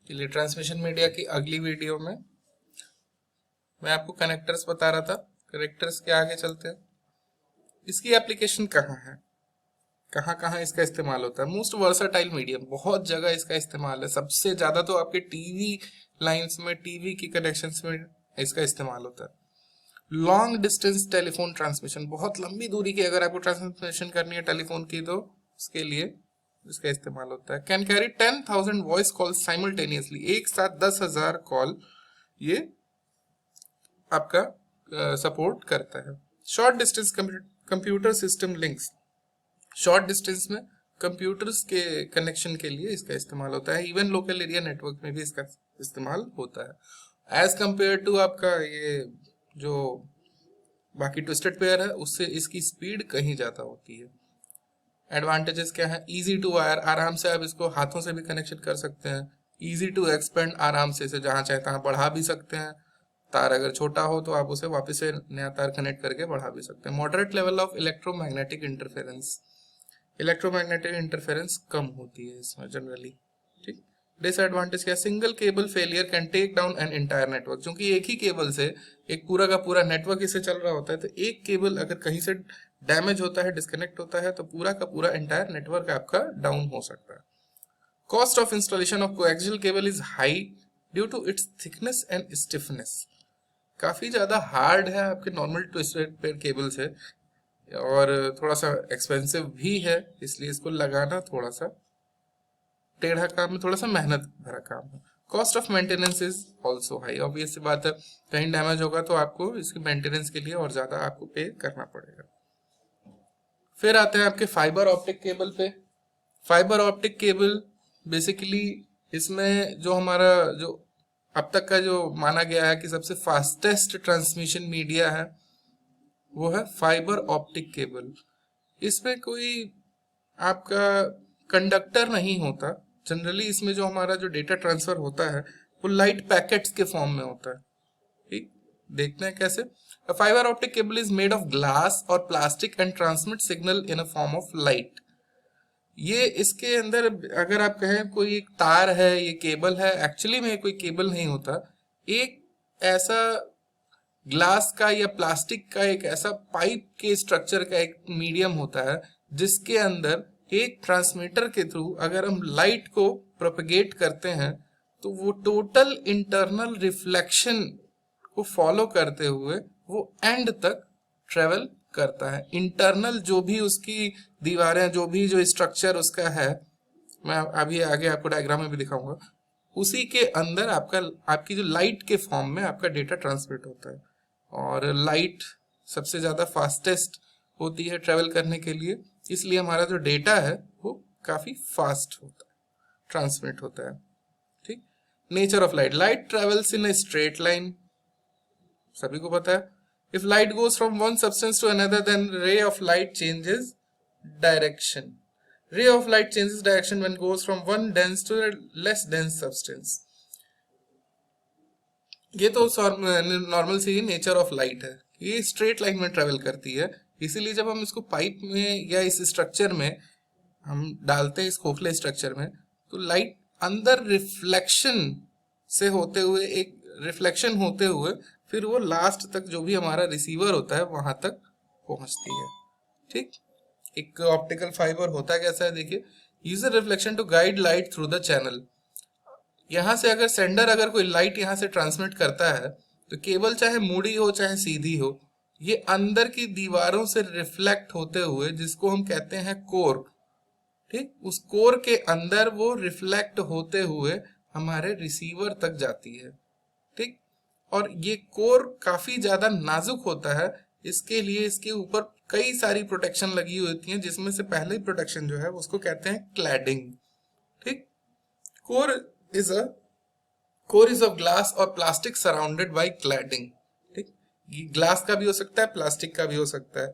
चलिए, transmission media की अगली वीडियो में मैं आपको कनेक्टर्स बता रहा था। कनेक्टर्स के आगे चलते हैं। इसकी एप्लीकेशन कहाँ है, कहाँ कहाँ इसका इस्तेमाल होता है। मोस्ट वर्साटाइल मीडियम, बहुत जगह इसका इस्तेमाल है। सबसे ज्यादा तो आपके टीवी लाइंस में, टीवी की कनेक्शंस में इसका इस्तेमाल होता है। लॉन्ग डिस्टेंस टेलीफोन ट्रांसमिशन, बहुत लंबी दूरी की अगर आपको ट्रांसमिशन करनी है टेलीफोन की तो उसके लिए इसका इस्तेमाल होता है। Can carry 10,000 voice call simultaneously, एक साथ 10,000 कॉल ये आपका सपोर्ट करता है। Short distance computer system links, short distance में कंप्यूटर्स के कनेक्शन के लिए इसका इस्तेमाल होता है। इवन लोकल एरिया नेटवर्क में भी इसका इस्तेमाल होता है। एज कंपेयर टू आपका ये जो बाकी ट्विस्टेड पेयर है उससे इसकी स्पीड कहीं ज्यादा होती है। एडवांटेजेस क्या है? इजी टू वायर, आराम से आप इसको हाथों से भी कनेक्शन कर सकते हैं। इजी टू एक्सपेंड, आराम से इसे जहां चाहे तहां बढ़ा भी सकते हैं। तार अगर छोटा हो तो आप उसे वापस से नया तार कनेक्ट करके बढ़ा भी सकते हैं। Moderate level of electromagnetic interference, electromagnetic interference कम होती है इसमें जनरली। ठीक। डिसएडवांटेज क्या? Single cable failure can take down an entire network, क्योंकि एक ही केबल से एक पूरा का पूरा नेटवर्क इसे चल रहा होता है, तो एक केबल अगर कहीं से डैमेज होता है, डिस्कनेक्ट होता है, तो पूरा का पूरा एंटायर नेटवर्क आपका डाउन हो सकता है। Cost of installation of coaxial cable is high due to its thickness and stiffness, काफी ज्यादा हार्ड है आपके नॉर्मल ट्विस्टेड पेयर केबल से, और थोड़ा सा एक्सपेंसिव भी है, इसलिए इसको लगाना थोड़ा सा टेढ़ा काम है, थोड़ा सा मेहनत भरा काम है। Cost of maintenance is also high, obvious सी बात है, कहीं डैमेज होगा तो आपको इसकी मेंटेनेंस के लिए और ज्यादा आपको पे करना पड़ेगा। फिर आते हैं आपके फाइबर ऑप्टिक केबल पे। फाइबर ऑप्टिक केबल बेसिकली इसमें जो हमारा जो अब तक का जो माना गया है कि सबसे फास्टेस्ट ट्रांसमिशन मीडिया है वो है फाइबर ऑप्टिक केबल। इसमें कोई आपका कंडक्टर नहीं होता जनरली, इसमें जो हमारा जो डेटा ट्रांसफर होता है वो लाइट पैकेट्स के फॉर्म में होता है। ठीक, देखते हैं कैसे। A fiber optic cable is made of glass or plastic and transmit signal in a form of light. ये इसके अंदर अगर आप कहें कोई एक तार है, ये केबल है, एक्चुअली में कोई केबल नहीं होता, एक ऐसा ग्लास का या प्लास्टिक का एक ऐसा पाइप के स्ट्रक्चर का एक मीडियम होता है जिसके अंदर एक ट्रांसमीटर के थ्रू अगर हम लाइट को प्रोपेगेट करते हैं तो वो टोटल इंटरनल रिफ्लेक्शन को फॉलो करते हुए वो एंड तक ट्रेवल करता है। इंटरनल जो भी उसकी दीवारें, जो भी जो स्ट्रक्चर उसका है, मैं अभी आगे आपको डायग्राम में भी दिखाऊंगा, उसी के अंदर आपका आपकी जो लाइट के फॉर्म में आपका डेटा ट्रांसमिट होता है। और लाइट सबसे ज्यादा फास्टेस्ट होती है ट्रेवल करने के लिए, इसलिए हमारा जो डेटा है वो काफी फास्ट होता है, ट्रांसमिट होता है। ठीक। Nature of light, light travels in a straight line, सभी को पता है। If light goes from one substance to another then ray of light changes direction, ray of light changes direction when goes from one dense to a less dense substance। ये तो normal सी nature of light है, ये straight line में travel करती है, इसीलिए जब हम इसको पाइप में या इस स्ट्रक्चर में हम डालते हैं, इस खोखले स्ट्रक्चर में, तो लाइट अंदर रिफ्लेक्शन से होते हुए, एक रिफ्लेक्शन होते हुए फिर वो लास्ट तक जो भी हमारा रिसीवर होता है वहां तक पहुंचती है। ठीक। एक ऑप्टिकल फाइबर होता कैसा है देखिए, uses reflection to guide light through the channel. यहां से अगर सेंडर अगर कोई लाइट यहां से ट्रांसमिट करता है तो केबल चाहे मुड़ी हो चाहे सीधी हो, ये अंदर की दीवारों से रिफ्लेक्ट होते हुए, जिसको हम कहते हैं कोर, ठीक, उस कोर के अंदर वो रिफ्लेक्ट होते हुए हमारे रिसीवर तक जाती है। ठीक। और ये कोर काफी ज्यादा नाजुक होता है, इसके लिए इसके ऊपर कई सारी प्रोटेक्शन लगी होती हैं, जिसमें से पहले प्रोटेक्शन जो है उसको कहते हैं क्लैडिंग। ठीक। कोर इज ऑफ ग्लास और प्लास्टिक सराउंडेड बाय क्लैडिंग। ठीक, ये ग्लास का भी हो सकता है, प्लास्टिक का भी हो सकता है।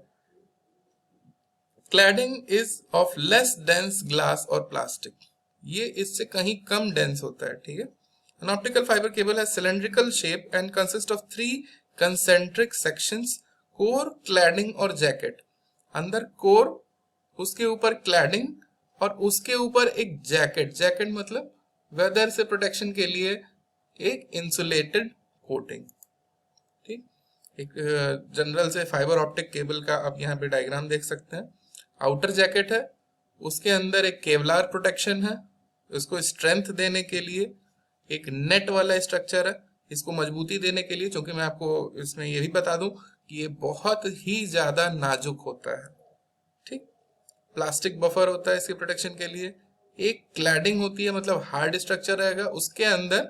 Cladding is of less dense glass और प्लास्टिक, ये इससे कहीं कम डेंस होता है। ठीक है। An optical fiber cable has cylindrical shape and consists of 3 concentric sections, core, cladding और जैकेट। अंदर कोर, उसके ऊपर क्लैडिंग और उसके ऊपर एक जैकेट। जैकेट मतलब वेदर से प्रोटेक्शन के लिए एक इंसुलेटेड कोटिंग। ठीक, एक जनरल से फाइबर ऑप्टिक केबल का आप यहाँ पे डायग्राम देख सकते हैं। आउटर जैकेट है, उसके अंदर एक केवलार प्रोटेक्शन है, उसको स्ट्रेंथ देने के लिए एक नेट वाला स्ट्रक्चर है, इसको मजबूती देने के लिए, क्योंकि मैं आपको इसमें ये भी बता दूं कि ये बहुत ही ज्यादा नाजुक होता है। ठीक, प्लास्टिक बफर होता है इसके प्रोटेक्शन के लिए। एक क्लैडिंग होती है, मतलब हार्ड स्ट्रक्चर रहेगा, उसके अंदर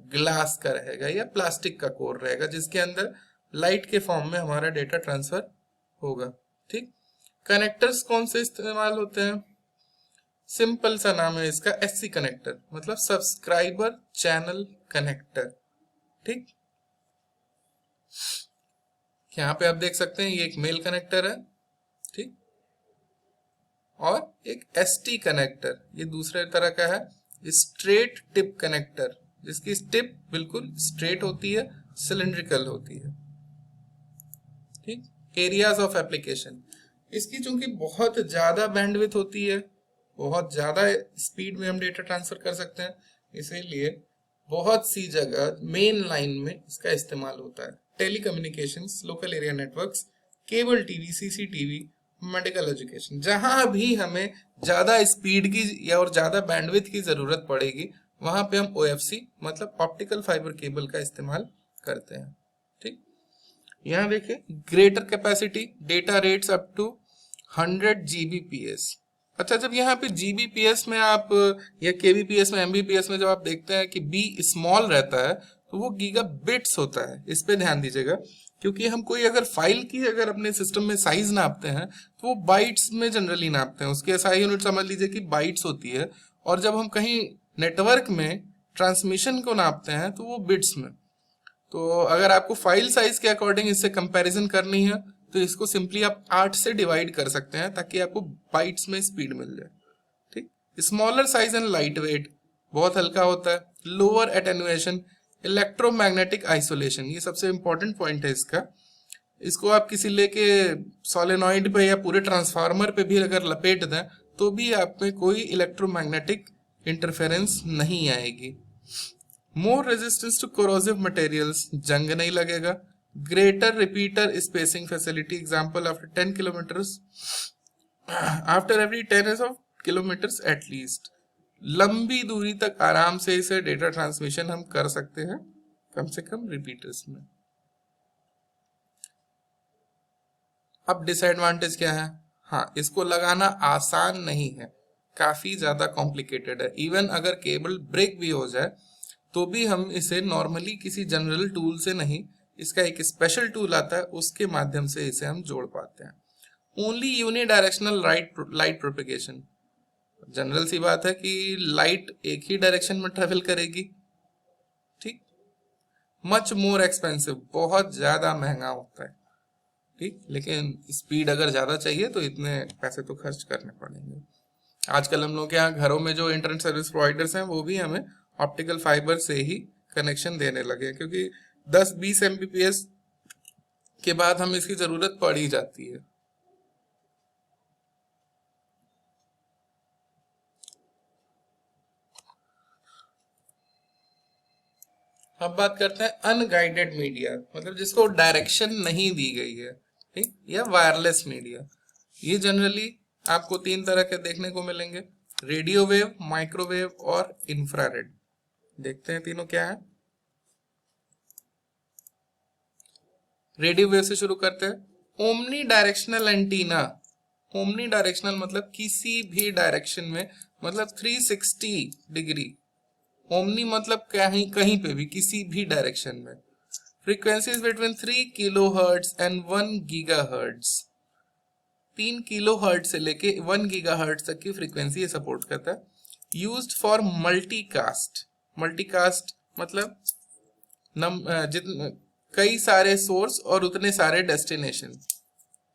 ग्लास का रहेगा या प्लास्टिक का कोर रहेगा, जिसके अंदर लाइट के फॉर्म में हमारा डेटा ट्रांसफर होगा। ठीक, कनेक्टर्स कौन से इस्तेमाल होते हैं? सिंपल सा नाम है इसका, एससी कनेक्टर, मतलब सब्सक्राइबर चैनल कनेक्टर। ठीक, यहाँ पे आप देख सकते हैं ये एक मेल कनेक्टर है। ठीक, और एक एसटी कनेक्टर, ये दूसरे तरह का है, स्ट्रेट टिप कनेक्टर, जिसकी टिप बिल्कुल स्ट्रेट होती है, सिलिंड्रिकल होती है। ठीक, एरियाज ऑफ एप्लीकेशन, इसकी चूंकि बहुत ज्यादा बैंडविड्थ होती है, बहुत ज्यादा स्पीड में हम डेटा ट्रांसफर कर सकते हैं, इसीलिए बहुत सी जगह मेन लाइन में इसका इस्तेमाल होता है। Telecommunications, local area networks, cable TV, CCTV, medical education, जहां भी हमें ज्यादा स्पीड की या और ज्यादा बैंडविड्थ की जरूरत पड़ेगी, वहां पे हम ओएफसी मतलब ऑप्टिकल फाइबर केबल का इस्तेमाल करते हैं। ठीक, यहाँ देखिए, greater capacity, data rates up to 100 Gbps. अच्छा, जब यहाँ पे जीबीपीएस में आप या केबीपीएस में, एमबीपीएस में जब आप देखते हैं कि बी स्मॉल रहता है, तो वो गीगा बिट्स होता है। इस पे ध्यान दीजिएगा, क्योंकि हम कोई अगर फाइल की अगर अपने सिस्टम में साइज नापते हैं तो वो बाइट्स में जनरली नापते हैं, उसकी एसआई यूनिट समझ लीजिए कि बाइट्स होती है, और जब हम कहीं नेटवर्क में ट्रांसमिशन को नापते हैं तो वो बिट्स में। तो अगर आपको फाइल साइज के अकॉर्डिंग इससे कंपैरिजन करनी है तो इसको सिंपली आप 8 से डिवाइड कर सकते हैं, ताकि आपको बाइट्स में स्पीड मिल जाए। ठीक, smaller size and light weight, बहुत हल्का होता है। लोअर एटेन्युएशन, इलेक्ट्रोमैग्नेटिक आइसोलेशन, ये सबसे इंपॉर्टेंट पॉइंट है इसका। इसको आप किसी लेके सोलेनॉइड पे या पूरे ट्रांसफार्मर पे भी अगर लपेट दें तो भी आप में कोई इलेक्ट्रोमैग्नेटिक इंटरफेरेंस नहीं आएगी। More resistance to corrosive materials, जंग नहीं लगेगा। Greater repeater spacing facility, example after 10 kilometres, after every 10 of kilometres at least, लंबी दूरी तक आराम से इसे डेटा ट्रांसमिशन हम कर सकते हैं, कम से कम रिपीटर्स में। अब डिसएडवांटेज क्या है? हाँ, इसको लगाना आसान नहीं है, काफी ज्यादा कॉम्प्लिकेटेड है। इवन अगर केबल ब्रेक भी हो जाए तो भी हम इसे नॉर्मली किसी जनरल टूल से नहीं, इसका एक स्पेशल टूल आता है, उसके माध्यम से इसे हम जोड़ पाते हैं। Only unidirectional light propagation, general सी बात है कि लाइट एक ही डायरेक्शन में ट्रेवल करेगी। ठीक, मच मोर एक्सपेंसिव, बहुत ज्यादा महंगा होता है। ठीक, लेकिन स्पीड अगर ज्यादा चाहिए तो इतने पैसे तो खर्च करने पड़ेंगे। आजकल हम लोग के यहाँ घरों में जो इंटरनेट सर्विस प्रोवाइडर्स हैं वो भी हमें ऑप्टिकल फाइबर से ही कनेक्शन देने लगे, क्योंकि 10-20 एमबीपीएस के बाद हम इसकी जरूरत पड़ ही जाती है। अब बात करते हैं अनगाइडेड मीडिया, मतलब जिसको डायरेक्शन नहीं दी गई है। ठीक, या वायरलेस मीडिया। ये जनरली आपको 3 तरह के देखने को मिलेंगे, रेडियो वेव, माइक्रोवेव और इंफ्रारेड। देखते हैं तीनों क्या है। रेडियो वेव से शुरू करते हैं। Omni directional antenna, omni directional मतलब किसी भी डायरेक्शन में, मतलब 360 डिग्री। ओमनी मतलब कहीं कहीं पे भी, किसी भी डायरेक्शन में। Frequencies between 3 kilohertz and 1 gigahertz, 3 kilohertz से लेके 1 गीगाहर्ट्ज तक की फ्रीक्वेंसी ये सपोर्ट करता है। यूज्ड फॉर मल्टीकास्ट, मल्टीकास्ट मतलब कई सारे सोर्स और उतने सारे डेस्टिनेशन।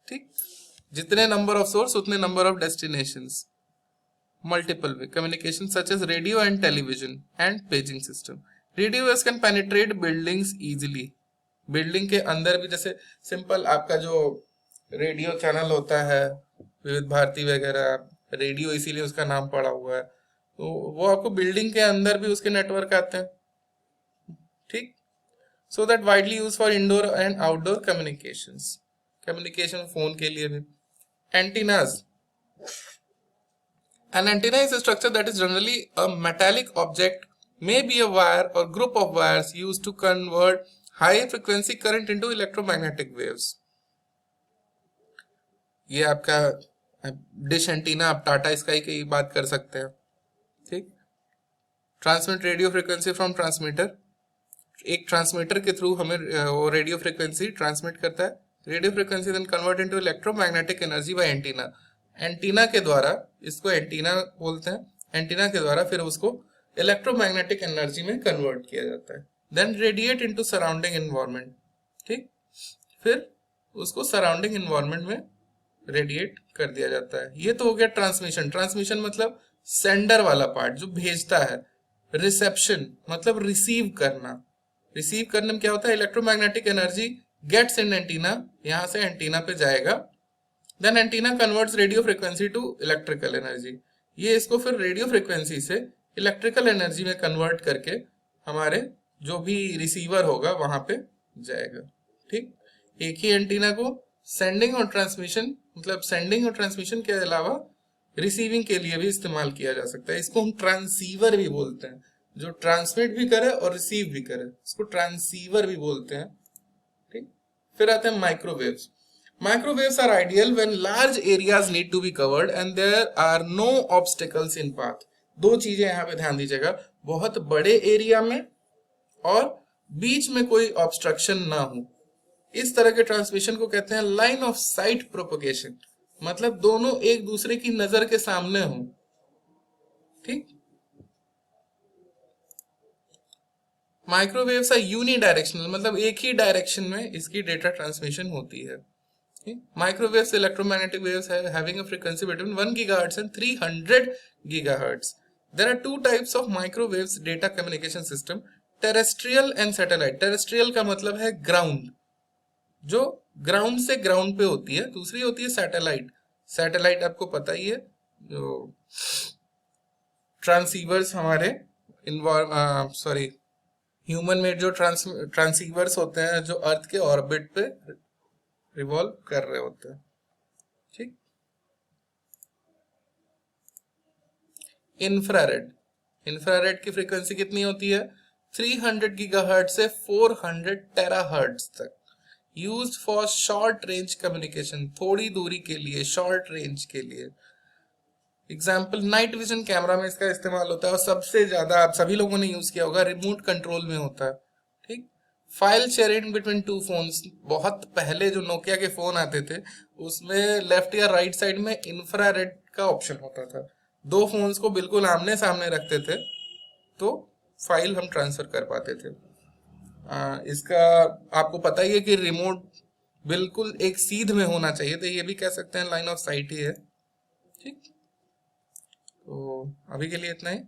ठीक, जितने नंबर ऑफ सोर्स उतने number of destinations. Multiple way communication such as radio and television and paging system. Radio waves can penetrate buildings easily. Building के अंदर भी, जैसे सिंपल आपका जो रेडियो चैनल होता है, विविध भारती वगैरह, रेडियो इसीलिए उसका नाम पड़ा हुआ है, तो वो आपको बिल्डिंग के अंदर भी उसके नेटवर्क आते हैं, ठीक। So that widely use for indoor and outdoor communications, communication phone के लिए भी। Antennas, an antenna is a structure that is generally a metallic object, may be a wire or group of wires used to convert high frequency current into electromagnetic waves। ये आपका dish antenna, आप Tata sky की बात कर सकते हैं, ठीक। Transmit radio frequency from transmitter, एक ट्रांसमीटर के थ्रू हमें वो रेडियो फ्रीक्वेंसी ट्रांसमिट करता है, radio frequency then convert into electromagnetic energy by antenna, antenna के द्वारा, इसको एंटीना बोलते हैं, एंटीना के द्वारा फिर उसको इलेक्ट्रोमैग्नेटिक एनर्जी में कन्वर्ट किया जाता है, then radiate into surrounding environment, ठीक। फिर उसको सराउंडिंग एनवायरनमेंट में रेडिएट कर दिया जाता है। ये तो हो गया ट्रांसमिशन। ट्रांसमिशन मतलब सेंडर वाला पार्ट जो भेजता है। रिसेप्शन मतलब रिसीव करना। रिसीव करने में क्या होता है, electromagnetic energy gets in antenna, यहां से एंटीना पे जाएगा, then antenna converts radio frequency to electrical energy, ये इसको फिर रेडियो फ्रीक्वेंसी से इलेक्ट्रिकल एनर्जी में कन्वर्ट करके हमारे जो भी रिसीवर होगा वहां पे जाएगा, ठीक। एक ही एंटीना को सेंडिंग और ट्रांसमिशन, मतलब सेंडिंग और ट्रांसमिशन के अलावा रिसीविंग के लिए भी इस्तेमाल किया जा सकता है। इसको हम ट्रांसीवर भी बोलते हैं, जो ट्रांसमिट भी करे और रिसीव भी करे, इसको ट्रांसीवर भी बोलते हैं, ठीक। फिर आते हैं microwaves. Microwaves are ideal when large areas need to be covered and there are no obstacles in path। दो चीजें यहाँ पे ध्यान दीजिएगा, बहुत बड़े एरिया में और बीच में कोई ऑब्स्ट्रक्शन ना हो, इस तरह के ट्रांसमिशन को कहते हैं लाइन ऑफ साइट प्रोपगेशन, मतलब दोनों एक दूसरे की नजर के सामने हो, ठीक। माइक्रोवेव्स आर यूनिडायरेक्शनल, मतलब एक ही डायरेक्शन में इसकी डेटा ट्रांसमिशन होती है। Microwaves electromagnetic waves having a frequency between 1 gigahertz and 300 gigahertz। There are two types of microwaves data communication system, terrestrial and satellite। terrestrial का मतलब है ग्राउंड, जो ग्राउंड से ग्राउंड पे होती है, दूसरी होती है सैटेलाइट। सैटेलाइट आपको पता ही है, जो ट्रांसीवर्स हमारे ह्यूमन मेड जो ट्रांसीवर्स होते हैं जो अर्थ के ऑर्बिट पे रिवॉल्व कर रहे होते हैं, ठीक। इंफ्रारेड, इंफ्रारेड की फ्रीक्वेंसी कितनी होती है, 300 गीगाहर्ट्ज से 400 टेराहर्ट्ज तक, used for short range communication, थोड़ी दूरी के लिए, शॉर्ट रेंज के लिए। एग्जाम्पल, नाइट विजन कैमरा में इसका इस्तेमाल होता है और सबसे ज्यादा आप सभी लोगों ने यूज किया होगा, रिमोट कंट्रोल में होता है, ठीक। File sharing between two phones, बहुत पहले जो नोकिया के फोन आते थे उसमें लेफ्ट या राइट साइड में इंफ्रारेड का ऑप्शन होता था, दो फोन्स को बिल्कुल आमने सामने रखते थे तो फाइल हम ट्रांसफर कर पाते थे। इसका आपको पता ही है कि रिमोट बिल्कुल एक सीध में होना चाहिए, तो ये भी कह सकते हैं लाइन ऑफ साइट ही है, ठीक। तो अभी के लिए इतना ही।